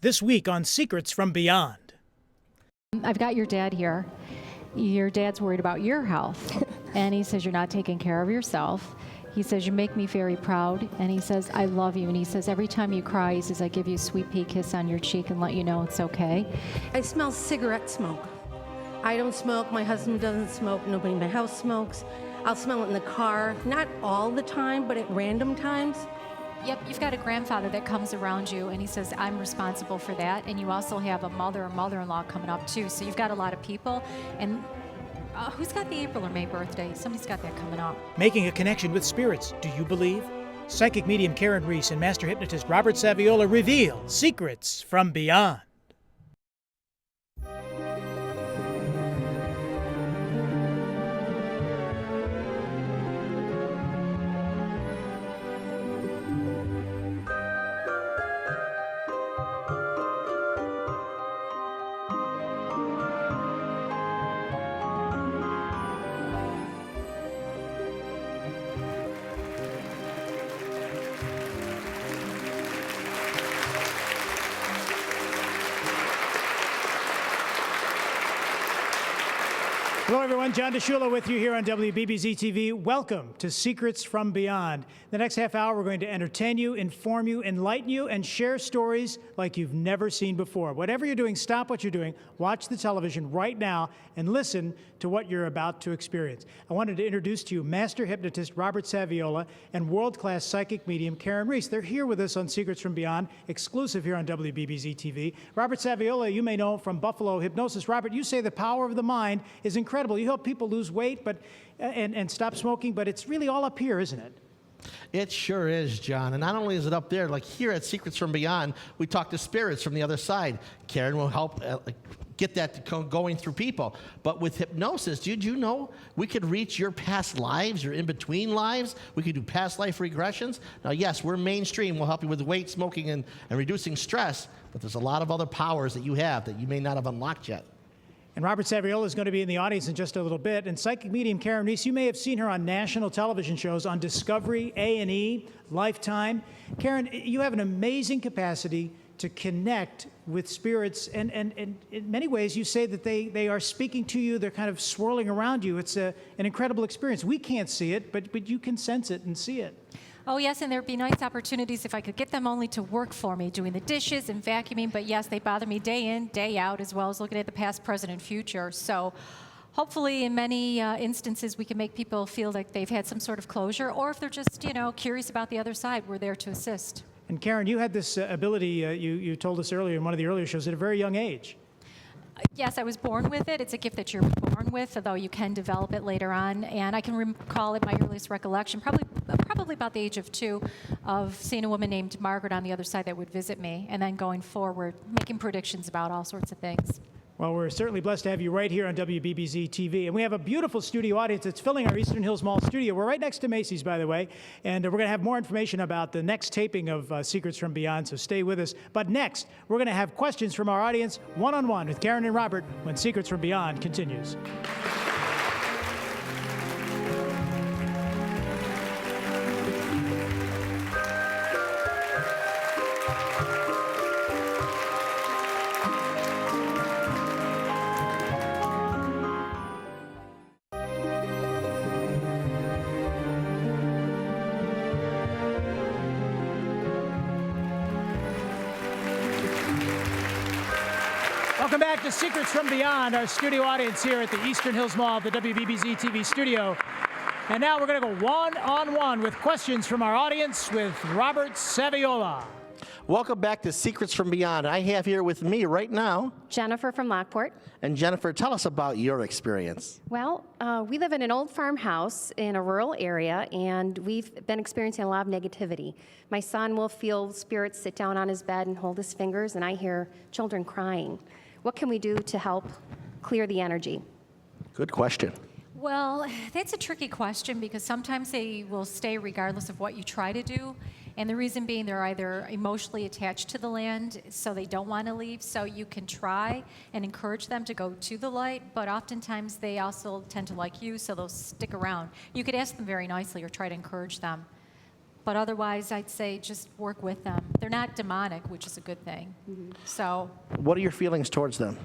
This week on Secrets from Beyond. I've got your dad here. Your dad's worried about your health. And he says you're not taking care of yourself. He says you make me very proud. And he says, I love you. And he says every time you cry, he says, I give you a sweet pea kiss on your cheek and let you know it's okay. I smell cigarette smoke. I don't smoke. My husband doesn't smoke. Nobody in my house smokes. I'll smell it in the car. Not all the time, but at random times. Yep, you've got a grandfather that comes around you, and he says, I'm responsible for that. And you also have a mother or mother-in-law coming up, too. So you've got a lot of people. And who's got the April or May birthday? Somebody's got that coming up. Making a connection with spirits, do you believe? Psychic medium Karyn Reece and master hypnotist Robert Saviola reveal Secrets from Beyond. Hello, everyone. John DeShula with you here on WBBZ TV. Welcome to Secrets from Beyond. The next half hour, we're going to entertain you, inform you, enlighten you, and share stories like you've never seen before. Whatever you're doing, stop what you're doing, watch the television right now, and listen to what you're about to experience. I wanted to introduce to you master hypnotist Robert Saviola and world-class psychic medium Karyn Reece. They're here with us on Secrets from Beyond, exclusive here on WBBZ TV. Robert Saviola, you may know from Buffalo Hypnosis. Robert, you say the power of the mind is incredible. You help people lose weight and stop smoking, but it's really all up here, isn't it? It sure is, John. And not only is it up there, like here at Secrets from Beyond, we talk to spirits from the other side. Karyn will help get that going through people. But with hypnosis, did you know we could reach your past lives, your in-between lives? We could do past life regressions. Now, yes, we're mainstream. We'll help you with weight, smoking, and reducing stress. But there's a lot of other powers that you have that you may not have unlocked yet. And Robert Saviola is going to be in the audience in just a little bit. And psychic medium Karyn Reece, you may have seen her on national television shows on Discovery, A&E, Lifetime. Karyn, you have an amazing capacity to connect with spirits. And in many ways, you say that they are speaking to you. They're kind of swirling around you. It's an incredible experience. We can't see it, but you can sense it and see it. Oh, yes, and there'd be nice opportunities if I could get them only to work for me, doing the dishes and vacuuming. But yes, they bother me day in, day out, as well as looking at the past, present, and future. So hopefully in many instances, we can make people feel like they've had some sort of closure, or if they're just, curious about the other side, we're there to assist. And Karyn, you had this ability, you told us earlier in one of the earlier shows, at a very young age. Yes, I was born with it. It's a gift that you're born with, although you can develop it later on. And I can recall at my earliest recollection, probably about the age of 2, of seeing a woman named Margaret on the other side that would visit me, and then going forward, making predictions about all sorts of things. Well, we're certainly blessed to have you right here on WBBZ TV. And we have a beautiful studio audience that's filling our Eastern Hills Mall studio. We're right next to Macy's, by the way. And we're going to have more information about the next taping of Secrets from Beyond, so stay with us. But next, we're going to have questions from our audience one-on-one with Karyn and Robert when Secrets from Beyond continues. Welcome back to Secrets from Beyond, our studio audience here at the Eastern Hills Mall, the WBBZ TV studio. And now we're going to go one-on-one with questions from our audience with Robert Saviola. Welcome back to Secrets from Beyond. I have here with me right now Jennifer from Lockport. And Jennifer, tell us about your experience. Well, we live in an old farmhouse in a rural area, and we've been experiencing a lot of negativity. My son will feel spirits sit down on his bed and hold his fingers, and I hear children crying. What can we do to help clear the energy? Good question. Well, that's a tricky question because sometimes they will stay regardless of what you try to do. And the reason being they're either emotionally attached to the land, so they don't want to leave. So you can try and encourage them to go to the light, but oftentimes they also tend to like you, so they'll stick around. You could ask them very nicely or try to encourage them. But otherwise, I'd say just work with them. they're not demonic, which is a good thing. So What are your feelings towards them?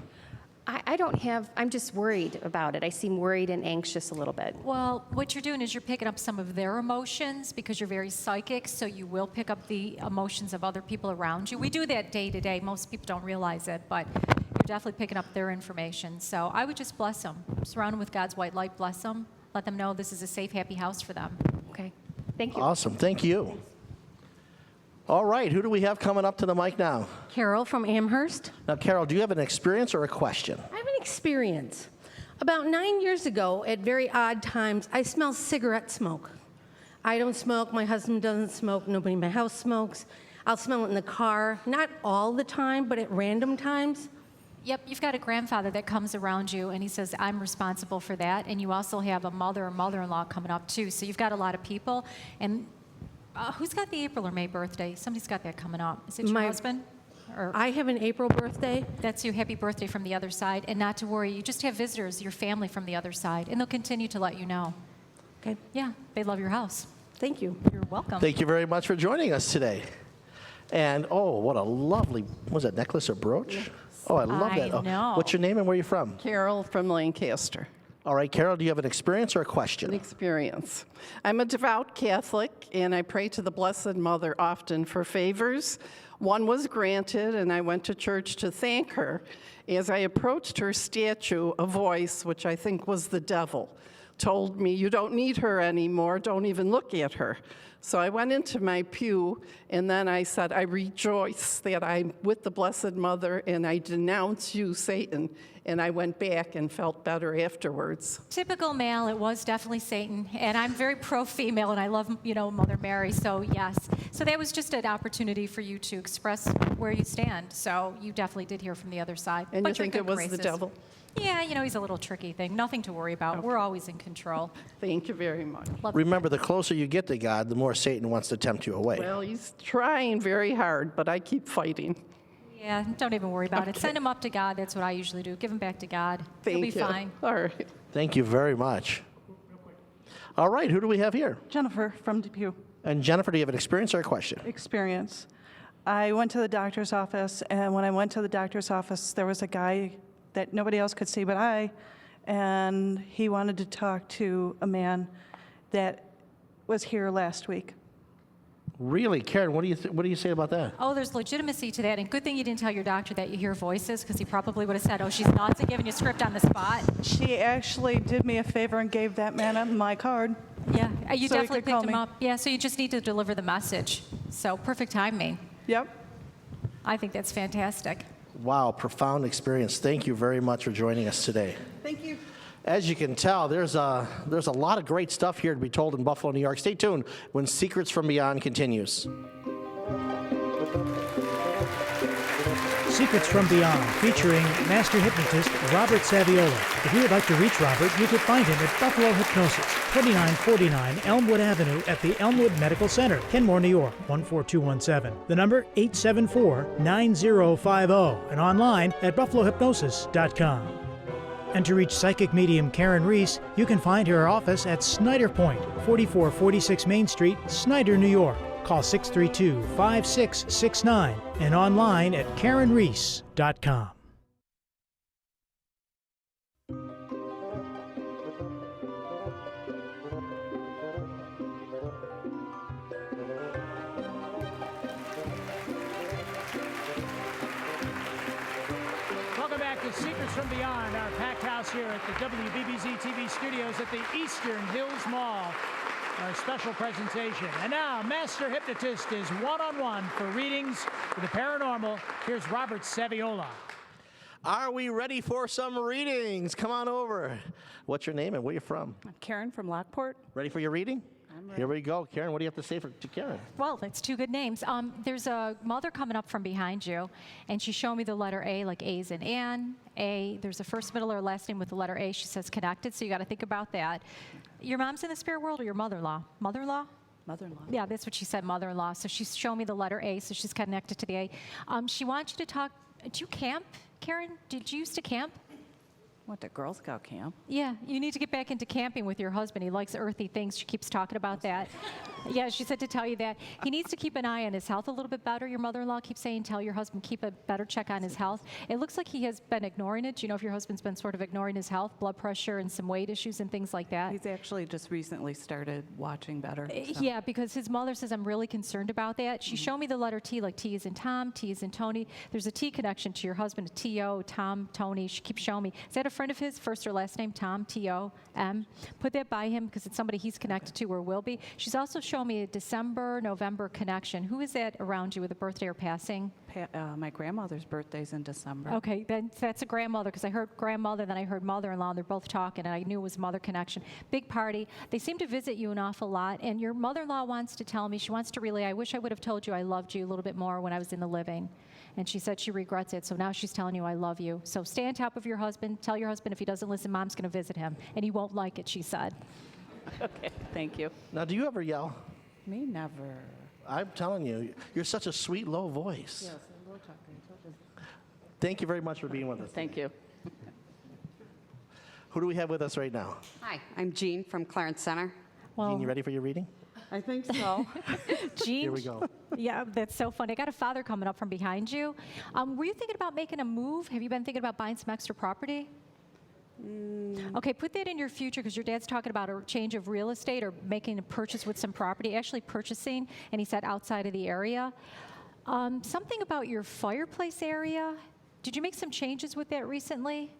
I don't have, I'm just worried about it. I seem worried and anxious a little bit. well, what you're doing is you're picking up some of their emotions because you're very psychic, so you will pick up the emotions of other people around you. We do that day to day. Most people don't realize it, but you're definitely picking up their information. So I would just bless them. Surround them with God's white light. Bless them. Let them know this is a safe, happy house for them. Okay. Thank you. Awesome. Thank you. All right. Who do we have coming up to the mic now? Carol from Amherst. Now, Carol, do you have an experience or a question? I have an experience. About 9 years ago, at very odd times, I smell cigarette smoke. I don't smoke, my husband doesn't smoke, nobody in my house smokes. I'll smell it in the car, not all the time, but at random times. Yep, you've got a grandfather that comes around you and he says, I'm responsible for that. And you also have a mother or mother-in-law coming up too. So you've got a lot of people. And who's got the April or May birthday? Somebody's got that coming up. Is it your My- husband? Or I have an April birthday. that's your happy birthday from the other side. And not to worry, you just have visitors, your family from the other side. And they'll continue to let you know. Okay, Yeah, they love your house. thank you. You're welcome. Thank you very much for joining us today. And oh, what a lovely, was that necklace or brooch? Oh, I love I that. Oh, know. what's your name and where are you from? Carol from Lancaster. All right, Carol, do you have an experience or a An question? experience. I'm a devout Catholic, and I pray to the Blessed Mother often for favors. One was granted, and I went to church to thank her. As I approached her statue, a voice, which I think was the devil, told me, "You don't need her anymore, don't even look at her." So I went into my pew, and then I said, I rejoice that I'm with the Blessed Mother, and I denounce you, Satan. And I went back and felt better afterwards. Typical male, it was definitely Satan. And I'm very pro-female, and I love, Mother Mary, so yes. So that was just an opportunity for you to express where you stand. So you definitely did hear from the other side. And But you you're think in it good was graces. the devil? Yeah, he's a little tricky thing. Nothing to worry about. We're always in control. Thank you very much. Remember, the closer you get to God, the more Satan wants to tempt you away. Well, he's trying very hard, but I keep fighting. Yeah, don't even worry about it. Send him up to God. That's what I usually do. Give him back to God. Thank He'll be you. fine. All right. Thank you very much. All right, who do we have here? Jennifer from Depew. And Jennifer, do you have an experience or a question? Experience. I went to the doctor's office, and when I went to the doctor's office, there was a guy that nobody else could see but I, and he wanted to talk to a man that was here last week. Really, Karen, what do you say about that? Oh, there's legitimacy to that. And good thing you didn't tell your doctor that you hear voices, because he probably would have said, oh, she's nuts, and given you a script on the spot. She actually did me a favor and gave that man my card. Yeah, you So he definitely could call picked him me. up. Yeah, so you just need to deliver the message. So perfect timing. Yep. I think that's fantastic. Wow, profound experience. Thank you very much for joining us today. Thank you. As you can tell, there's a lot of great stuff here to be told in Buffalo, New York. Stay tuned when Secrets from Beyond continues. Secrets from Beyond, featuring Master Hypnotist Robert Saviola. If you would like to reach Robert, you could find him at Buffalo Hypnosis, 2949 Elmwood Avenue at the Elmwood Medical Center, Kenmore, New York, 14217. The number 874-9050, and online at buffalohypnosis.com. And to reach psychic medium Karyn Reece, you can find her office at Snyder Point, 4446 Main Street, Snyder, New York. Call 632-5669 and online at KarynReece.com. Welcome back to Secrets from Beyond, our packed house here at the WBBZ TV studios at the Eastern Hills Mall. Our special presentation. And now, Master Hypnotist is one-on-one for readings for the paranormal. Here's Robert Saviola. Are we ready for some readings? Come on over. What's your name and where you from? I'm Karen from Lockport. Ready for your reading? I'm ready. Here we go. Karen, what do you have to say to Karen? Well, that's two good names. There's a mother coming up from behind you, and she's showing me the letter A, like A's in Ann. A, there's a first, middle, or last name with the letter A. She says connected, so you got to think about that. Your mom's in the spirit world or your mother-in-law? Mother-in-law? Mother-in-law. Yeah, that's what she said, mother-in-law. So she's showing me the letter A, so she's connected to the A. She wants you to talk. Do you camp, Karen? Did you used to camp? Went to Girl Scout camp. Yeah, you need to get back into camping with your husband. He likes earthy things. She keeps talking about that. Yeah, she said to tell you that. He needs to keep an eye on his health a little bit better. Your mother-in-law keeps saying, tell your husband, keep a better check on his health. It looks like he has been ignoring it. Do you know if your husband's been sort of ignoring his health, blood pressure and some weight issues and things like that? He's actually just recently started watching better. So. Yeah, because his mother says, I'm really concerned about that. She showed me the letter T, like T is in Tom, T is in Tony. There's a T connection to your husband, a T-O, Tom, Tony. She keeps showing me. Is that a friend of his, first or last name? Tom, T-O-M. Put that by him because it's somebody he's connected to or will be. She's also shown me a December, November connection. Who is that around you with a birthday or passing? My grandmother's birthday's in December. Okay, then that's a grandmother, because I heard grandmother, then I heard mother-in-law, and they're both talking, and I knew it was mother connection. Big party. They seem to visit you an awful lot, and your mother-in-law wants to tell me, she wants to relay, I wish I would have told you I loved you a little bit more when I was in the living. And she said she regrets it, so now she's telling you I love you. So stay on top of your husband. Tell your husband if he doesn't listen, Mom's going to visit him, and he won't like it, she said. Okay, thank you. Now, do you ever yell? Me never. I'm telling you, you're such a sweet, low voice. Yes, Thank you very much for being with us. thank you. Who do we have with us right now? Hi, I'm Jean from Clarence Center. Jean, you ready for your reading? I think so. Jean, Here we go. yeah, that's so funny. I got a father coming up from behind you. Were you thinking about making a move? Have you been thinking about buying some extra property? Okay, put that in your future because your dad's talking about a change of real estate or making a purchase with some property, actually purchasing, and he said outside of the area. Something about your fireplace area. Did you make some changes with that recently?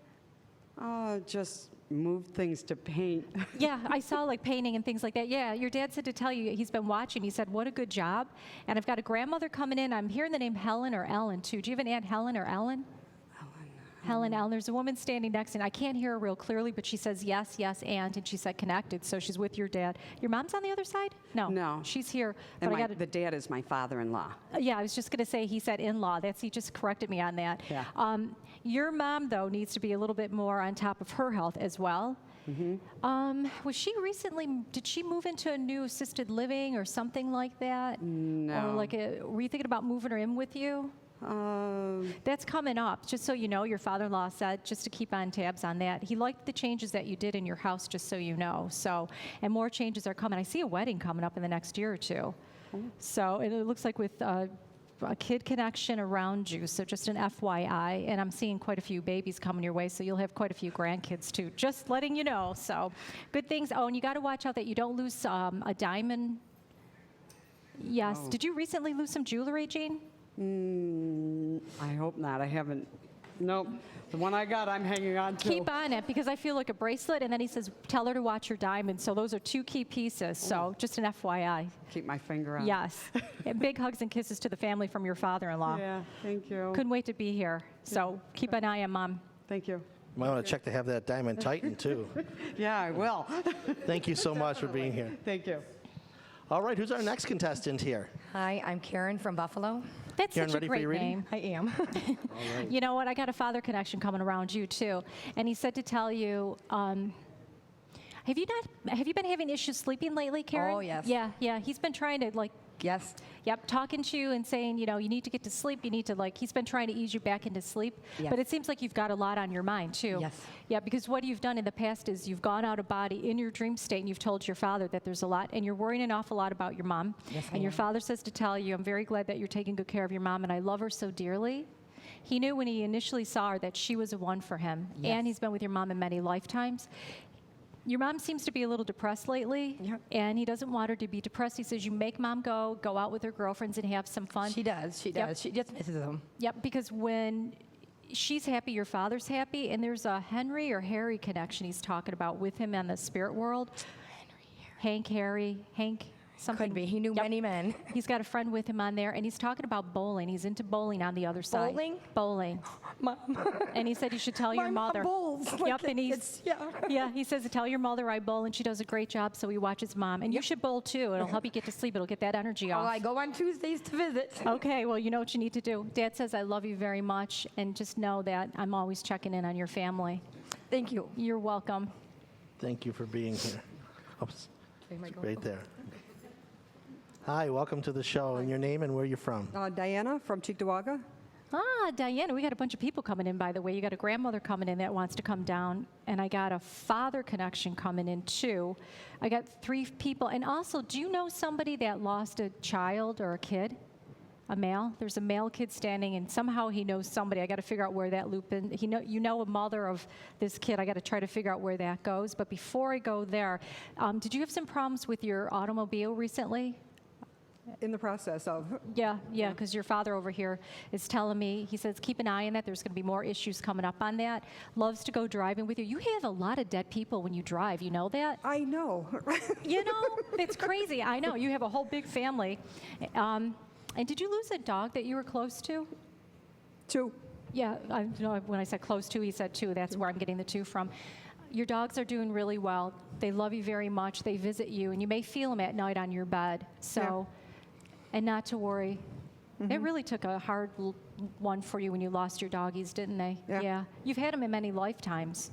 Just move things to paint. Yeah, I saw like painting and things like that. Yeah, your dad said to tell you he's been watching. He said, what a good job. And I've got a grandmother coming in. I'm hearing the name Helen or Ellen, too. Do you have an Aunt Helen or Ellen? Helen, Ellen. There's a woman standing next to me. I can't hear her real clearly, but she says, yes, yes, Aunt, and she said connected, so she's with your dad. Your mom's on the other side? No. No. She's here. And But I got the dad is my father-in-law. Yeah, I was just going to say he said in-law. He just corrected me on that. Yeah. Your mom, though, needs to be a little bit more on top of her health as well. Was she recently, did she move into a new assisted living or something like that? No. Or were you thinking about moving her in with you? That's coming up. Just so you know, your father-in-law said just to keep on tabs on that. He liked the changes that you did in your house, just so you know. So, and more changes are coming. I see a wedding coming up in the next year or two. So it looks like with a kid connection around you. So just an FYI. And I'm seeing quite a few babies coming your way. So you'll have quite a few grandkids too. Just letting you know. So good things. Oh, and you got to watch out that you don't lose a diamond. Yes. Oh. Did you recently lose some jewelry, Jean? I hope not. I haven't. Nope. The one I got, I'm hanging on to. Keep on it because I feel like a bracelet, and then he says, tell her to watch her diamonds. So those are two key pieces. So just an FYI. Keep my finger on. Yes. And big hugs and kisses to the family from your father-in-law. Yeah, thank you. Couldn't wait to be here. So keep an eye on Mom. Thank you. You might want to check to have that diamond tightened, too. Yeah, I will. Thank you so much for being here. Thank you. All right, who's our next contestant here? Hi, I'm Karyn from Buffalo. That's Karen, such a ready for great your reading? name. I am. You know what? I got a father connection coming around you too, and he said to tell you. Have you been having issues sleeping lately, Karyn? Oh, yes. Yeah. He's been trying to Yes. Yep, talking to you and saying, you need to get to sleep. You need to he's been trying to ease you back into sleep. Yes. But it seems like you've got a lot on your mind too. Yes. Yeah, because what you've done in the past is you've gone out of body in your dream state and you've told your father that there's a lot and you're worrying an awful lot about your mom. Yes, I and your am. father says to tell you, I'm very glad that you're taking good care of your mom and I love her so dearly. He knew when he initially saw her that she was a one for him. Yes. And he's been with your mom in many lifetimes. Your mom seems to be a little depressed lately, Yep. and he doesn't want her to be depressed. He says you make Mom go out with her girlfriends and have some fun. She does. She Yep. does. She just misses them. Yep, because when she's happy, your father's happy, and there's a Henry or Harry connection he's talking about with him in the spirit world. Hank, something. Could be. He knew Yep. many men. He's got a friend with him on there, and he's talking about bowling. He's into bowling on the other side. Bowling? Bowling. Mom. And he said you should tell My your mom mother. bowls. Yep, and It's- yeah. yeah, he says to tell your mother I bowl, and she does a great job, so he watches Mom. And you should bowl too. It'll help you get to sleep. It'll get that energy Oh, off. I go on Tuesdays to visit. Okay, well, you know what you need to do. Dad says I love you very much, and just know that I'm always checking in on your family. Thank you. You're welcome. Thank you for being here. Oops, right there. Hi, welcome to the show. And your name and where you're from? Diana from Cheektowaga. Diana, we got a bunch of people coming in, by the way. You got a grandmother coming in that wants to come down, and I got a father connection coming in, too. I got 3 people. And also, do you know somebody that lost a child or a kid? A male? There's a male kid standing, and somehow he knows somebody. I got to figure out where that loop in. You know a mother of this kid. I got to try to figure out where that goes. But before I go there, did you have some problems with your automobile recently? In the process of. Yeah, because your father over here is telling me, he says, keep an eye on that. There's going to be more issues coming up on that. Loves to go driving with you. You have a lot of dead people when you drive. You know that? I know. You know, it's crazy. I know. You have a whole big family. And did you lose a dog that you were close to? 2. Yeah, when I said close to, he said 2. That's where I'm getting the 2 from. Your dogs are doing really well. They love you very much. They visit you, and you may feel them at night on your bed. So. Yeah. And not to worry. It really took a hard one for you when you lost your doggies, didn't they? Yeah. You've had them in many lifetimes.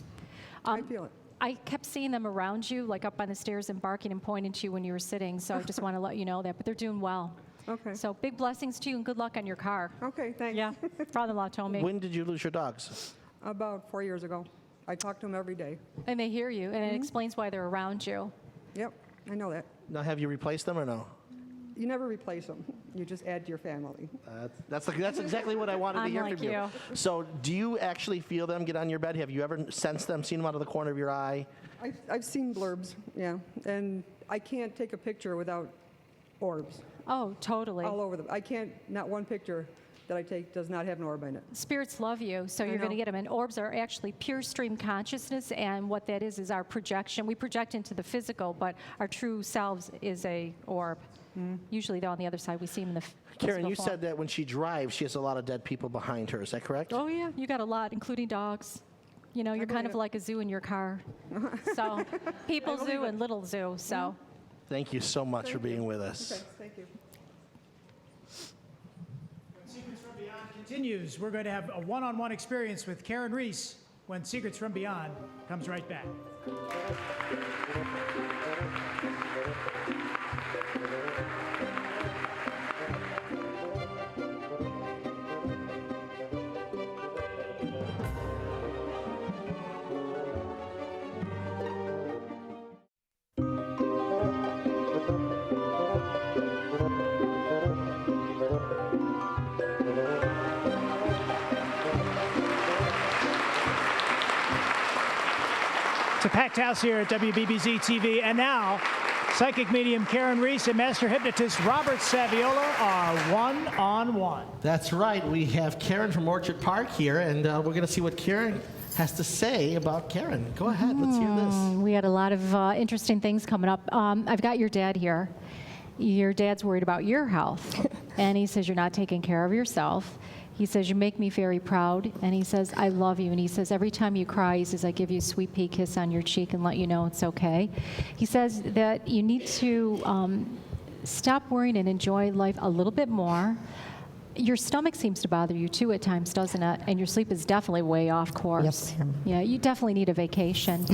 I feel it. I kept seeing them around you, like up on the stairs and barking and pointing to you when you were sitting, so I just want to let you know that. But they're doing well. Okay. So big blessings to you and good luck on your car. Okay, thanks. Yeah, father-in-law told me. When did you lose your dogs? About 4 years ago. I talk to them every day. And they hear you, and it explains why they're around you. Yep, I know that. Now, have you replaced them or no? You never replace them. You just add to your family. That's exactly what I wanted to hear like from you. So do you actually feel them get on your bed? Have you ever sensed them, seen them out of the corner of your eye? I've seen blurbs, yeah. And I can't take a picture without orbs. Oh, totally. All over them. I can't, not one picture that I take does not have an orb in it. Spirits love you, so you're going to get them. And orbs are actually pure stream consciousness, and what that is our projection. We project into the physical, but our true selves is a orb. Usually, though, on the other side, we see them in the physical Karyn, you form. said that when she drives, she has a lot of dead people behind her. Is that correct? Oh, yeah. You got a lot, including dogs. You know, you're kind of like a zoo in your car. So, people zoo and little zoo, so. Thank you so much for being with us. Okay, thank you. Secrets from Beyond continues. We're going to have a one-on-one experience with Karyn Reece when Secrets from Beyond comes right back. It's a packed house here at WBBZ TV. And now, psychic medium Karyn Reece and master hypnotist Robert Saviola are one-on-one. That's right. We have Karyn from Orchard Park here, and we're going to see what Karyn has to say about Karyn. Go ahead. Let's hear this. We had a lot of interesting things coming up. I've got your dad here. Your dad's worried about your health, and he says you're not taking care of yourself. He says, you make me very proud, and he says, I love you. And he says, every time you cry, he says, I give you a sweet pea kiss on your cheek and let you know it's okay. He says that you need to stop worrying and enjoy life a little bit more. Your stomach seems to bother you, too, at times, doesn't it? And your sleep is definitely way off course. Yes, ma'am. Yeah, you definitely need a vacation.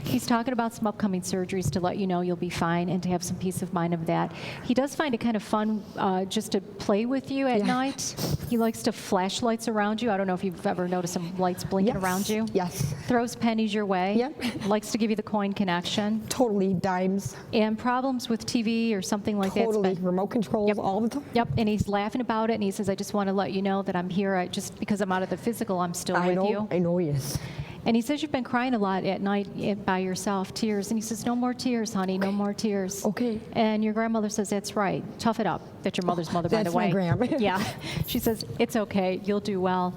He's talking about some upcoming surgeries to let you know you'll be fine and to have some peace of mind of that. He does find it kind of fun just to play with you at night. He likes to flash lights around you. I don't know if you've ever noticed some lights blinking around you. Yes. Throws pennies your way. Yep. Likes to give you the coin connection. Totally dimes. And problems with TV or something like that. Totally. Remote controls all the time. Yep, and he's laughing about it, and he says, I just want to let you know that I'm here. Just because I'm out of the physical, I'm still with you. I know he is. And he says you've been crying a lot at night by yourself, tears. And he says, no more tears, honey, no more tears. Okay. And your grandmother says, that's right. Tough it up. That's your mother's mother, by the way. That's my grandma. Yeah. She says, it's okay. You'll do well.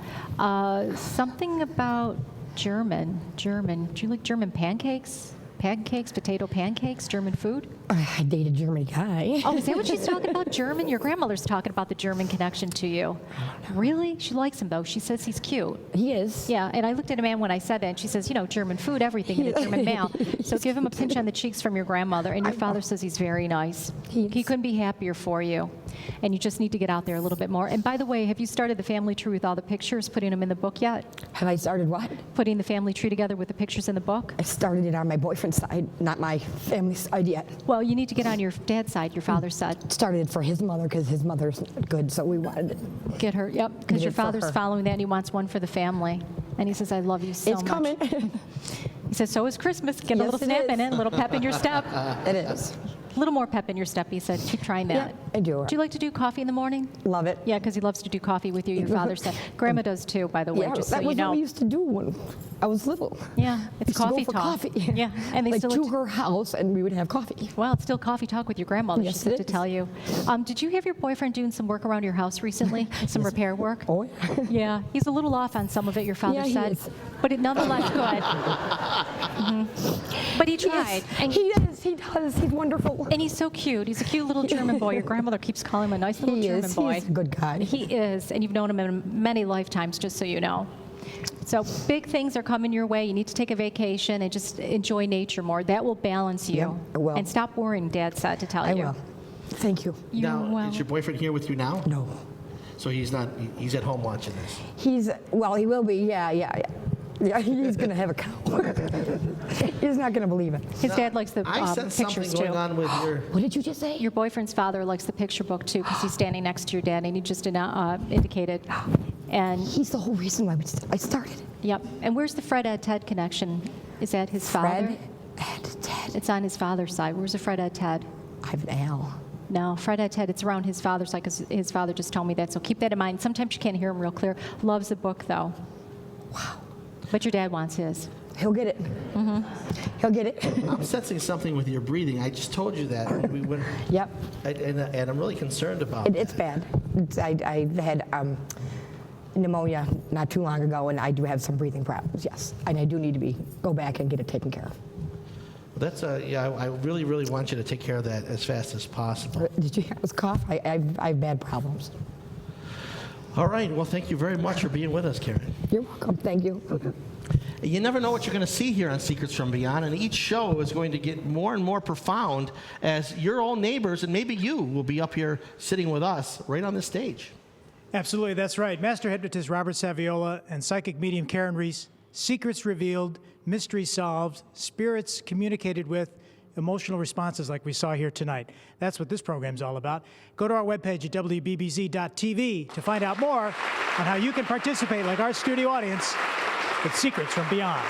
Something about German. Do you like German pancakes? Pancakes, potato pancakes, German food? I date a German guy. Oh, is that what she's talking about, German? Your grandmother's talking about the German connection to you. Really? She likes him, though. She says he's cute. He is. Yeah, and I looked at a man when I said that, and she says, you know, German food, everything in a German male. So give him a pinch on the cheeks from your grandmother, and your father says he's very nice. He couldn't be happier for you. And you just need to get out there a little bit more. And by the way, have you started the family tree with all the pictures, putting them in the book yet? Have I started what? Putting the family tree together with the pictures in the book? I started it on my boyfriend's side, not my family side yet. Well, Well, you need to get on your dad's side, your father's side. Started for his mother because his mother's not good, so we wanted it. Get her, yep, because Get your it for father's her. following that and he wants one for the family. And he says, I love you so It's much. coming. He says, so is Christmas. Get a Yes, little it snap is. in it, a little pep in your step. It is. A little more pep in your step, he said. Keep trying that. Yeah, I do. Do you like to do coffee in the morning? Love it. Yeah, because he loves to do coffee with you, your father said. Grandma does too, by the way, Yeah, just that so you was know. what we used to do when I was little. Yeah, it's Used to coffee go for talk. coffee. Yeah, and they like still to her house, and we would have coffee. Well, it's still coffee talk with your grandmother, Yes, she said it to is. tell you. Did you have your boyfriend doing some work around your house recently? Some repair work? Oh, yeah. Yeah, he's a little off on some of it, your father Yeah, he said. is. But it nonetheless good. Mhm. But he tried. And He is. He does. He's wonderful. And he's so cute. He's a cute little German boy. Your grandmother keeps calling him a nice little He German is. boy. He's a good guy. He is, and you've known him in many lifetimes, just so you know. So big things are coming your way. You need to take a vacation and just enjoy nature more. That will balance you. Yep, I will. And stop worrying, Dad said to tell I you. will. Thank you. You're Now, well. is your boyfriend here with you now? No. So he's not, he's at home watching this. Well, he will be. Yeah. Yeah, he's going to have a cow. He's not going to believe it. His dad likes the I sense pictures something going too. on with your... What did you just say? Your boyfriend's father likes the picture book too because he's standing next to your dad, and he just indicated. And He's the whole reason why I started. yep. And where's the Fred Ed Ted connection? Is that his father? Fred, Ed, Ted. It's on his father's side. Where's the Fred Ed Ted? I have an Al. No, Fred Ed Ted, it's around his father's side because his father just told me that. So keep that in mind. Sometimes you can't hear him real clear. Loves the book, though. Wow. But your dad wants his. He'll get it. He'll get it. I'm sensing something with your breathing. I just told you that. when we went, Yep. and I'm really concerned about It's bad. I had pneumonia not too long ago, and I do have some breathing problems, yes. And I do need to go back and get it taken care of. That's yeah. I really, really want you to take care of that as fast as possible. Did you hear this cough? I have bad problems. All right. Well, thank you very much for being with us, Karyn. You're welcome. Thank you. You never know what you're going to see here on Secrets from Beyond, and each show is going to get more and more profound as your own neighbors and maybe you will be up here sitting with us right on this stage. Absolutely, that's right. Master Hypnotist Robert Saviola and Psychic Medium Karyn Reece, secrets revealed, mysteries solved, spirits communicated with, emotional responses like we saw here tonight. That's what this program's all about. Go to our webpage at WBBZ.tv to find out more on how you can participate like our studio audience with Secrets from Beyond.